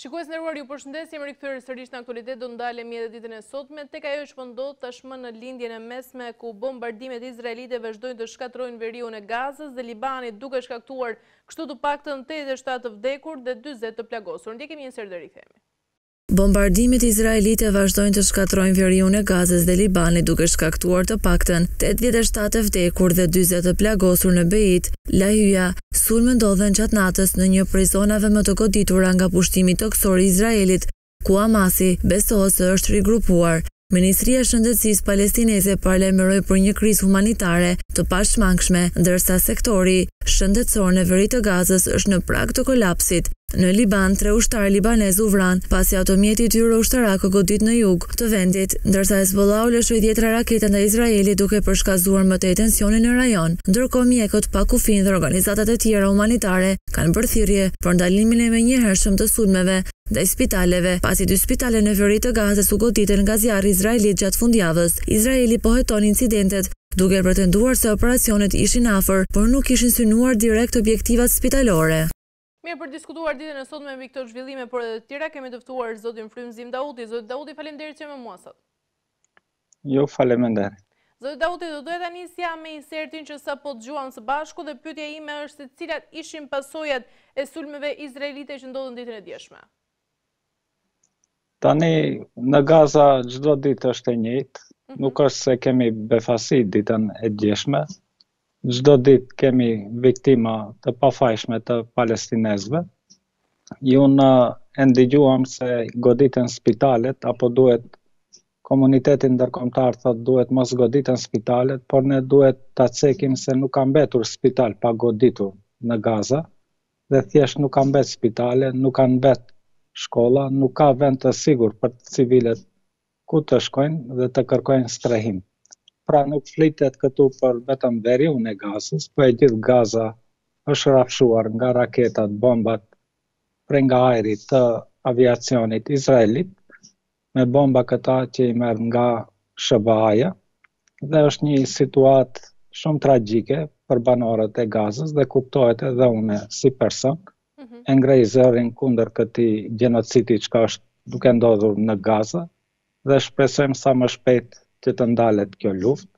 Shikues nderuar, ju përshëndes, jemi rikthyer sërish në aktualitet, do ndalemi edhe ditën e sotme tek ajo që po ndodh tashmë në lindjen e mesme ku bombardimet izraelite vazhdojnë të shkatrojnë veriun e Gazës dhe Libanit, duke shkaktuar kështu të paktën 87 të vdekur dhe 40 të plagosur. Ndjekim një sër dhe rikthehemi. Bombardimet izraelite vazhdojnë të shkatrojnë veriun e Gazës dhe Libanit duke shkaktuar të paktën 87 të vdekur dhe 40 të plagosur në Beit Lahia. Sulme ndodhen gjatë natës në një prej zonave më të goditura nga pushtimi toksor i Izraelit, ku Hamasi besohet se është rigrupuar. Ministria e Shëndetësisë palestineze paralajmëroi për një krizë humanitare të pashmangshme, ndërsa sektori shëndetësor në veri të Gazës është në prag të kolapsit. Në Liban, 3 ushtarë libanez u vran pasi automjeti i tyre ushtarak godit në jug të vendit, ndërsa Hezbollah u lëshoi 10 raketa ndaj Izraelit duke përshkallëzuar më tej tensionin në rajon. Ndërkohë mjekët pa kufin dhe organizatat e tjera humanitare kanë bërë thirrje për ndalimin e menjëhershëm të sulmeve ndaj spitaleve, pasi 2 spitale në veri të Gazës u goditën nga zjarri izraelit gjatë fundjavës. Izraeli po heton incidentet, duke pretenduar se operacionet ishin afër, por nuk ishin synuar direkt objektivat spitalore. Mirë, për diskutuar ditën e sotme mbi këto zhvillime por edhe të tjera, kemi të ftuar zotin Frymëzim Dauti. Zoti Dauti, faleminderit që me mua sot. Jo, faleminderit. Zoti Dauti, do doja ta nisja me insertin që sapo dëgjuam së bashku dhe pyetja ime është se cilat ishin pasojat e sulmeve izraelite që ndodhen ditën e djeshme. Tani në Gaza çdo ditë është e njëjtë, nuk është se kemi befasi ditën e djeshme. Çdo ditë kemi viktima të pafajshme të palestinezëve. Unë e ndigjuam se goditen spitalet, apo komunitetin ndërkombëtar thotë duhet mos goditen spitalet, por ne duhet ta cekim se nuk ka mbetur spital pa goditur në Gaza, dhe thjesht nuk ka mbet spitale, nuk ka mbet shkolla, nuk ka vend të sigurt për civilet ku të shkojnë dhe të kërkojnë strehim. Pra nuk flitet këtu për vetëm veriun e Gazës, po e gjithë Gaza është rrafshuar nga raketat, bombat, prej nga ajri të aviacionit izraelit, me bomba këta që i merr nga SBA-ja, dhe është një situatë shumë tragjike për banorët e Gazës dhe kuptohet edhe unë si person, e ngrej zërin kundër këtij gjenocidi që është duke ndodhur në Gaza dhe shpresojmë sa më shpejt që të ndalet kjo luftë.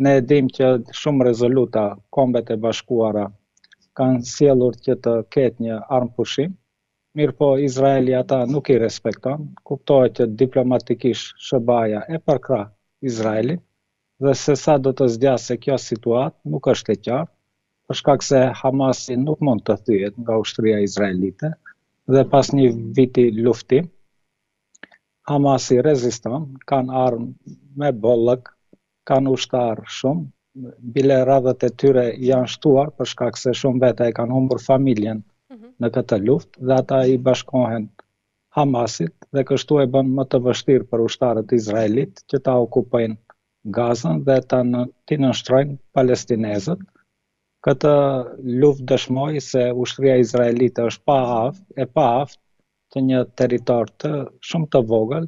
Ne e dim që shumë rezoluta Kombet e Bashkuara kanë sjellur që të ketë një armpushim, mirë po Izraeli ata nuk i respekton, kuptohet që diplomatikisht SBA-ja e përkrah Izraelin, dhe se sa do të zgjasë kjo situatë nuk është e qartë, për shkak se Hamasi nuk mund të thyet nga ushtria izraelite dhe pas një viti luftim Hamasi reziston, kanë armë me bollëk, kanë ushtar shumë, bile radhët e tyre janë shtuar për shkak se shumë vete e kanë humbur familjen në këtë luftë dhe ata i bashkohen Hamasit dhe kështu e bën më të vështirë për ushtarët izraelit që ta okupojnë Gazën dhe t'i nënshtrojnë palestinezët. Këtë luftë dëshmoi se ushtria izraelite është pa aftë të një territor të shumë të vogël,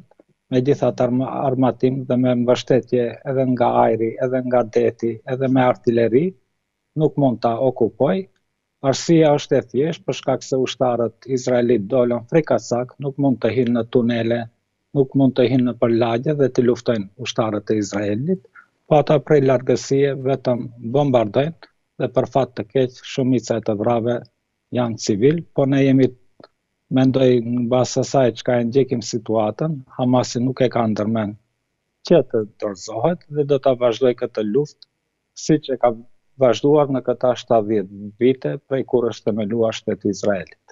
me gjithatë armatim dhe me mbështetje edhe nga ajri, edhe nga deti, edhe me artilleri, nuk mund ta okupoj. Arsyeja është e thjeshtë për shkak se ushtarët izraelit dolën frikacak, nuk mund të hyjnë në tunele, nuk mund të hyjnë nëpër lagje dhe të luftojnë ushtarët e Izraelit, po ata prej largësie vetëm bombardojnë dhe për fat të keq shumica e të vrarëve janë civil, po ne mendoj në bazë asaj çka e ndjekim situatën, Hamasi nuk e ka ndërmend që të dorëzohet dhe do ta vazhdoj këtë luftë siç e ka vazhduar në këta 70 vite prej kur është themeluar shteti i Izraelit.